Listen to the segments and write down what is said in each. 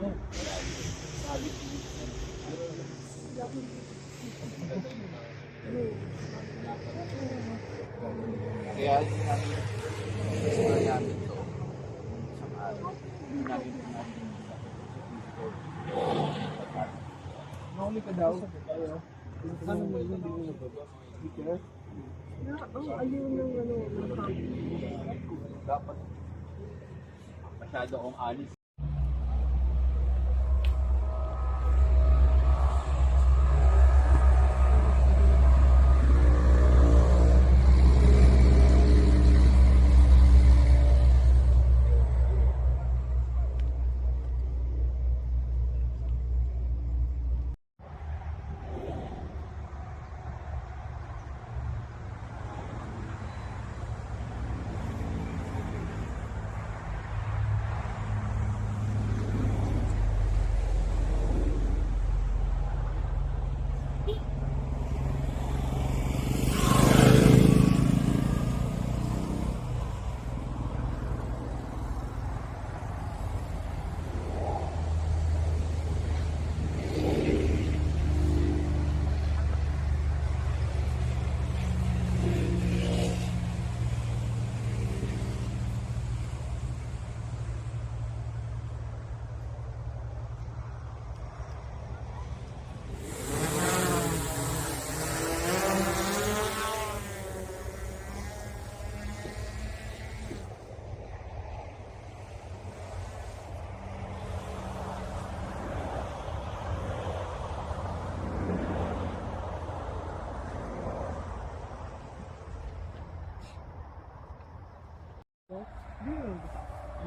Kaya hindi namin explore namin to isang araw. Hindi namin Mahuli ka daw. Ano mo yun? Hindi mo nababa. Speaker? Ang aliw ng ng Dapat masyado akong alis.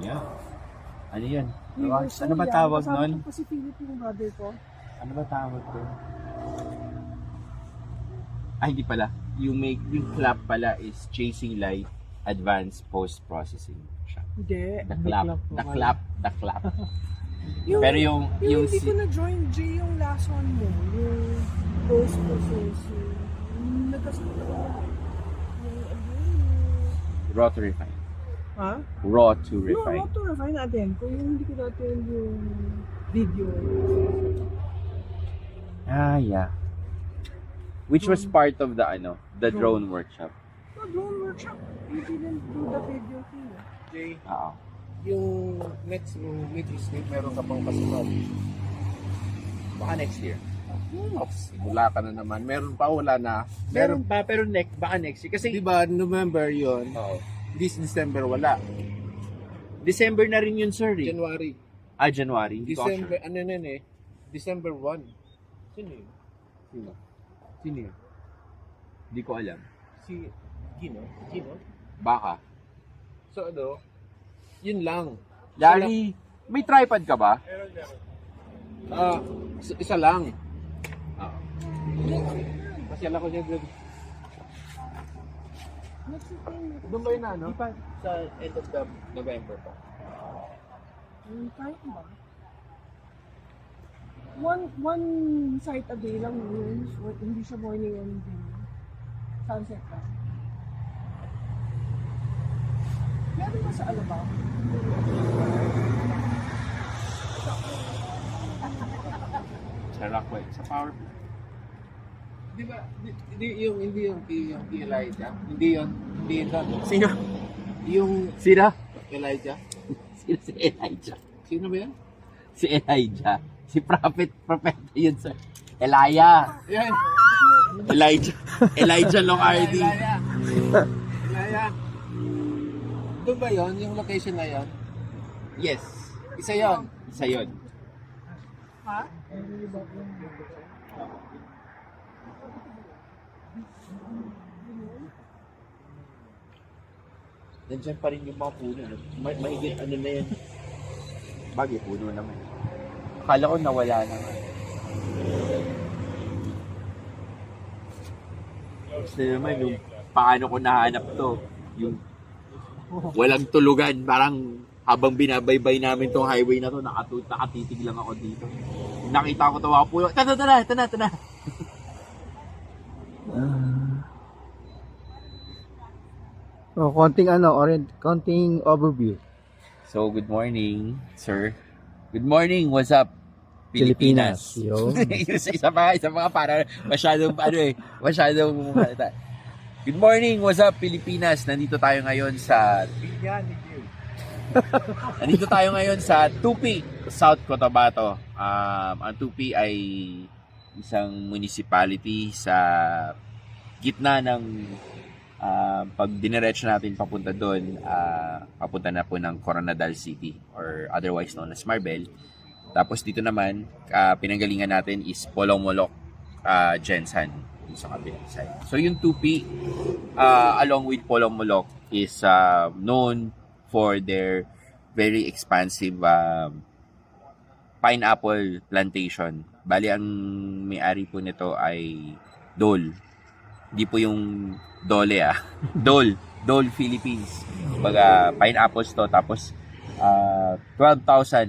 Yeah. Ano yun? Ano ba tawag nun? Kasi Philippine brother ko. Ano ba tawag doon? Hindi pala. Yung clap pala is chasing light advanced post-processing siya. Hindi. The clap. Pero yung hindi ko na-join J yung last one mo. Yung post-processing. Nagkasunod ako. raw to refine. Ha? Raw to refine. No, raw to refine natin. Kung hindi ko natin yung video. Yeah. Which was part of the drone workshop. No, drone workshop. You didn't do the video thing. Jay, Oo. yung next week, meron ka pang pasukan. Baka next year. Wala ka na naman. Meron pa, wala na. Meron pa, pero baka next year. Kasi, Di ba, November yun. Oo. This December, wala. December na rin yun, sir. Eh. January. January. Hindi ko December, sure. ano yun eh. December 1. Sino yun? Sino yun? Hindi ko alam. Si Gino? Baka. So ano, yun lang. Larry, may tripod ka ba? Isa lang. Pasyala ko niya doon. Doon ba yun na, no? Di pa sa end of the November pa. Kahit ba? One site a day lang yun. Hindi siya morning and sunset pa. Meron ba sa Alabang? Sa Rockwell. Sa Power. Di ba, hindi yung Elijah? Hindi yun doon. Sino? Yung Sino? Elijah? Sino si Elijah? Sino ba yan? Si Elijah. Si prophet yun, sir. Elijah. Yan. Elijah Locardi. Elijah. Doon ba yun? Yung location na yun? Yes. Isa yun. Isa yun. Ha? Nandiyan pa rin yung mga puno. Mahigit ano na yan. Bagay, puno naman. Akala ko nawala naman. Gusto naman yung paano ko nahanap to. Yung walang tulugan. Parang habang binabaybay namin tong highway na to, nakatitig lang ako dito. Nakita ko ito mga puno. Ito na. konting overview. So, good morning, sir. Good morning, what's up? Pilipinas. Yun. isa pa para masyadong Good morning, what's up Pilipinas? Nandito tayo ngayon sa Tupi, South Cotabato. Ang Tupi ay isang municipality sa gitna ng pag diniretso natin papunta doon, papunta na po ng Coronadal City or otherwise known as Marbel. Tapos dito naman, pinanggalingan natin is Polong-Molok, Jensan, sa kabilang side. So yung Tupi, along with Polong-Molok, is known for their very expansive pineapple plantation. Bali, ang may-ari po nito ay Dole. Hindi po yung Dole Dole Philippines. Baga, pineapples to. Tapos, 12,000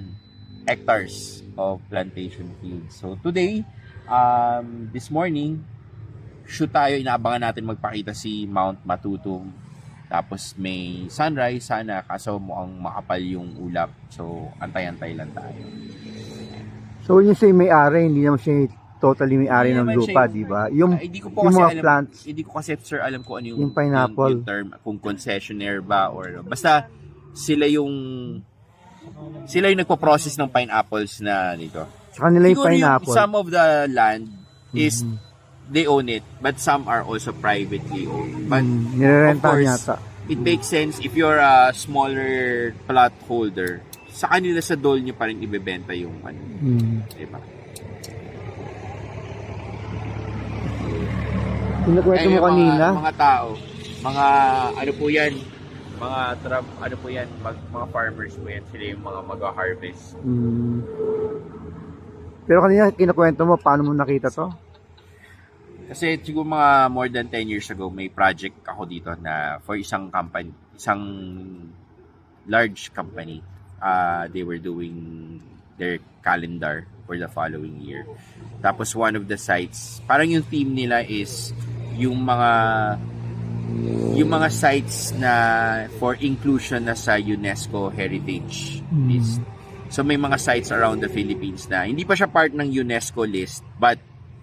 hectares of plantation fields. So, today, this morning, shoot tayo, inaabangan natin magpakita si Mount Matutum. Tapos, may sunrise sana, kaso mukhang makapal yung ulap. So, antay-antay lang tayo. So, when you say may-ari, hindi naman siya totally may-ari ng lupa, di ba? Yung, hindi ko po yung kasi mga alam, plants, hindi ko kasi sir alam kung ano yung pineapple. yung term, kung concessionaire ba or basta sila yung nagpo-process ng pineapples na dito. Sa kanila yung Siguro pineapple. some of the land is they own it, but some are also privately owned. But of Nirerenta course, yata. it makes sense if you're a smaller plot holder, sa kanila sa dole nyo pa rin ibebenta yung ano. Diba? Pinakwento mo Ayun, kanina. mga tao, mga ano po yan, mga farmers po yan, sila yung mga mag-harvest. Pero kanina kinakwento mo, paano mo nakita to? Kasi siguro mga more than 10 years ago, may project ako dito na for isang company, isang large company. They were doing their calendar for the following year. Tapos one of the sites, parang yung theme nila is yung mga sites na for inclusion na sa UNESCO Heritage List. So may mga sites around the Philippines na hindi pa siya part ng UNESCO list but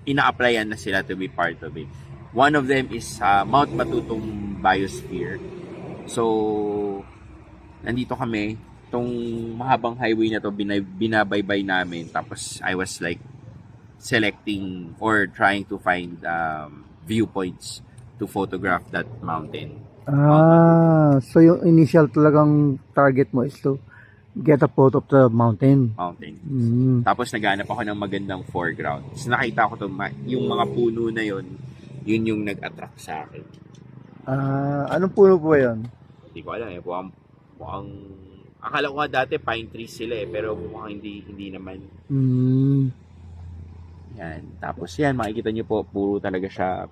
ina-applyan na sila to be part of it. One of them is Mount Matutum Biosphere. So nandito kami, tong mahabang highway na to binabaybay namin, tapos I was like selecting or trying to find viewpoints to photograph that mountain. So yung initial talagang target mo is to get a photo of the mountain. Tapos naghanap ako ng magandang foreground. So nakita ko yung mga puno na yun yung nag-attract sa akin. Anong puno po yun? Hindi ko alam eh. Mukhang akala ko nga dati pine trees sila eh, pero mukhang hindi naman. Yan. Tapos yan, makikita nyo po, puro talaga siya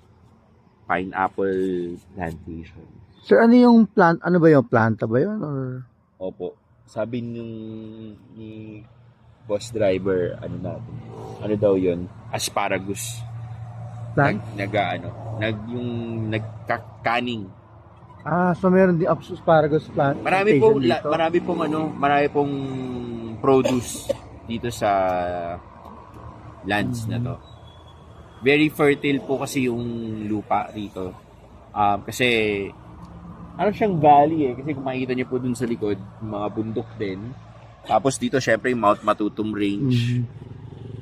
pineapple plantation. Sir, ano yung plant? Ano ba yung planta ba yun? Or? Opo. Sabi ni boss driver, ano daw yun? Asparagus. Plant? Nagkakaning. So meron din asparagus plant. Marami pong produce dito sa lands na to. Very fertile po kasi yung lupa dito. Kasi ano siyang valley eh. Kasi kung makikita niyo po dun sa likod, mga bundok din. Tapos dito syempre yung Mount Matutum Range.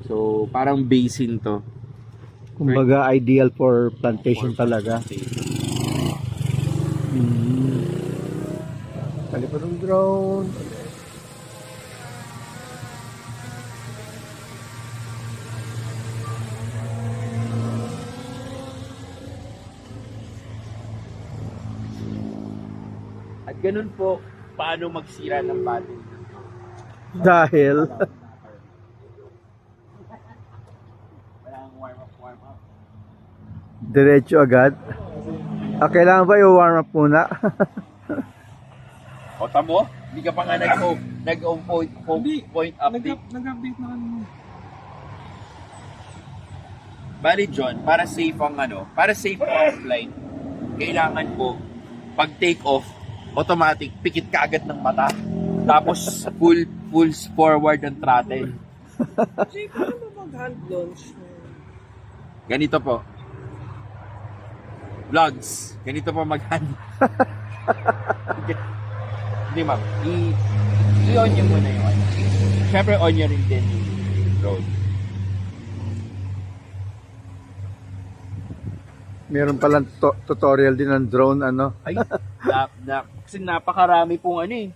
So parang basin to. Kumbaga ideal for plantation talaga. Kalipad ng drone. At ganun po, paano magsira ng battery. Dahil Walang warm up. diretso agad. Kailangan ba i-warm up muna? O tamo, hindi ka pa nga nag-on point update. Nag-update na kami. Bali John, para safe ang flight, kailangan po pag take off, automatic pikit ka agad ng mata. Tapos pulls forward ang throttle. Jay, paano ba mag-hand launch mo? Ganito po. Vlogs. Ganito po mag-hand. Hindi ma'am. I-on nyo muna yung ano. Siyempre on nyo rin din yung drone. Meron palang tutorial din ng drone, ano? Ay, kasi napakarami pong ano eh.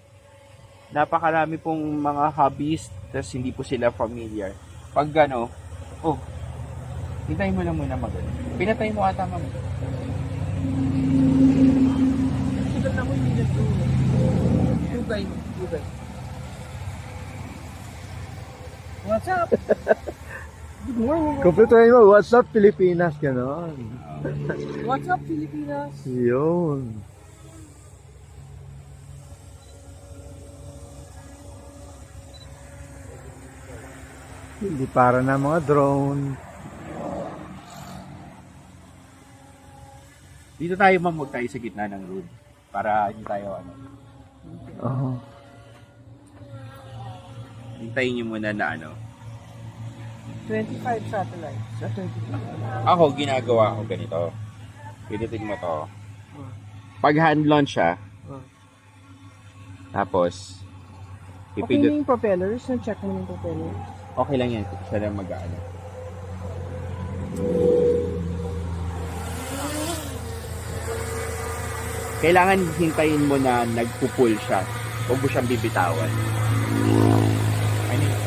Napakarami pong mga hobbies, tapos hindi po sila familiar. Pag gano, hintayin mo lang muna mag-ano. Pinatay mo ata ma'am. Sigat ako yung nag-drone. Hugay. What's up? Good morning. Kompletuhin mo, what's up Pilipinas, gano'n. What's up, Pilipinas? Yun. Hindi para na mga drone. Dito tayo ma'am, huwag tayo sa gitna ng road. Para hindi tayo ano. Oo. Hintayin nyo muna na ano. 25 satellites. Sa 25. Ako, ginagawa ko ganito. Pinitin mo to. Pag hand launch siya, tapos, Okay na yung propellers? Na-check mo yung propellers? okay lang yan. Siya lang mag-ano. Kailangan hintayin mo na nagpo-pull siya. Huwag mo siyang bibitawan. Ano yun?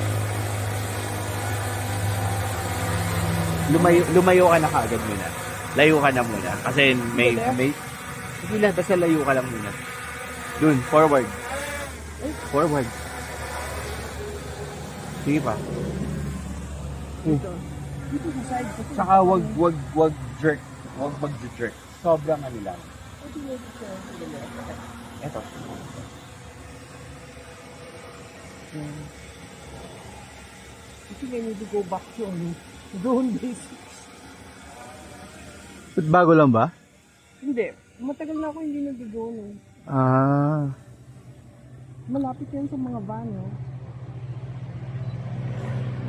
Lumayo ka na kaagad muna. Layo ka na muna. Kasi may sige lang, basta layo ka lang muna. Dun, forward. Forward. Sige pa. Dito sa side. Saka wag jerk. Wag mag-jerk. Sobrang ano lang. Eto. I think I need to go back to drone basics. Ba't bago lang ba? Hindi. Matagal na ako hindi nag-drone. Ah, Malapit yan sa mga van, no?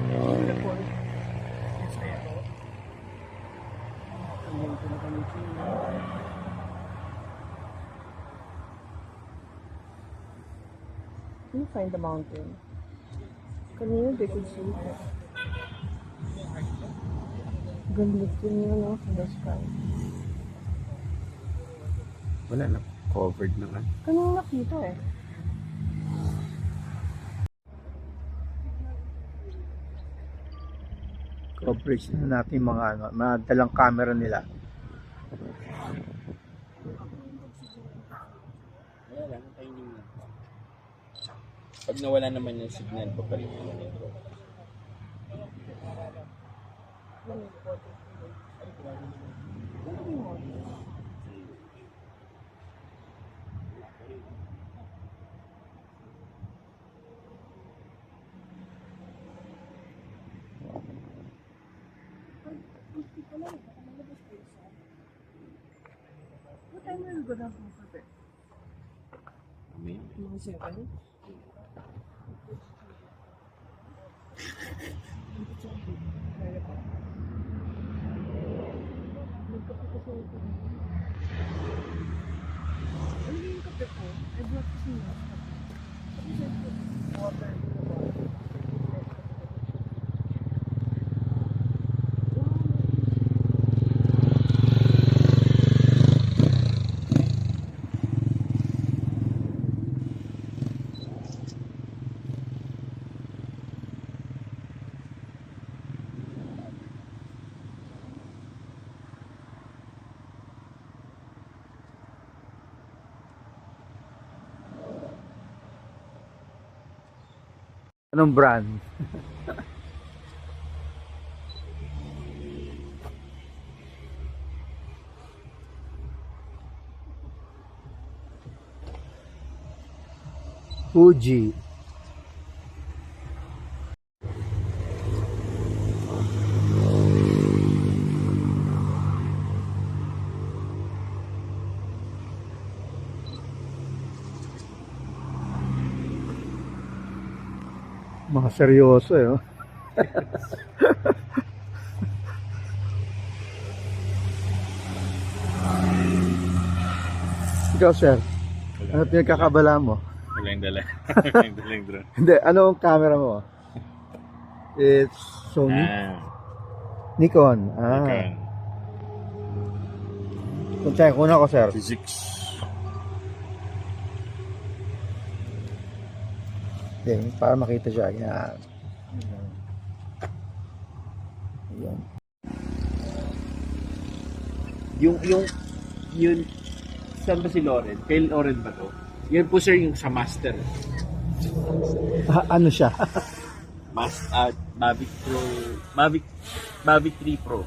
Report. Can you find the mountain? Kanina they could see it. Ganda ko niya, no? From the sky. Wala na. Covered na nga. Kanina nakita eh. coverage na natin mga ano, mga dalang camera nila. Wala lang. Hintayin nyo lang. Pag nawala naman yung signal, papalit mo na ito. What time are you gonna go for it? Amen. Mga 7? Ano yung kape ko? I brought this in water. Anong brand? Fuji. seryoso eh. Oh. Ikaw, sir. Ano pinagkakabala mo? Walang dala. Walang dalang drone. Hindi, ano ang camera mo? It's Sony? Nikon. Nikon. Check una ko, sir. Physics. Okay, para makita siya. Yan. Yan. Yun, saan ba si Loren? Kay Loren ba to? Yan po sir yung sa master. Ano siya? Mavic Pro, Mavic 3 Pro.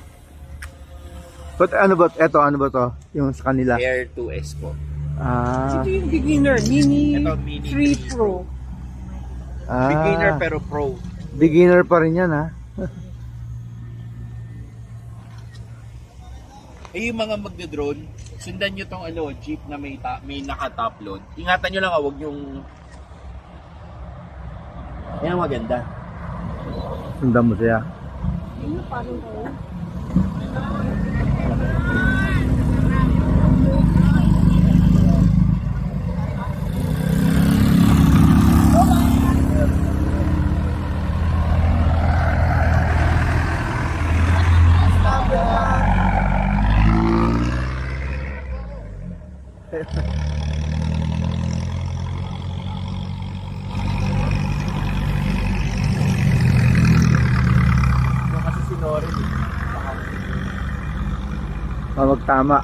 But ano ba? Eto, ano ba to? Yung sa kanila? Air 2S po. Ah. Ito yung beginner, Mini, Ito, Mini 3 Pro. Beginner pero pro. Beginner pa rin yan, ha? Yung mga magdodrone, sundan nyo tong jeep na may naka-top load. Ingatan nyo lang, wag yung... Yan maganda. Sundan mo siya. Yun yung parang ko. Kasi si Loren Magtama.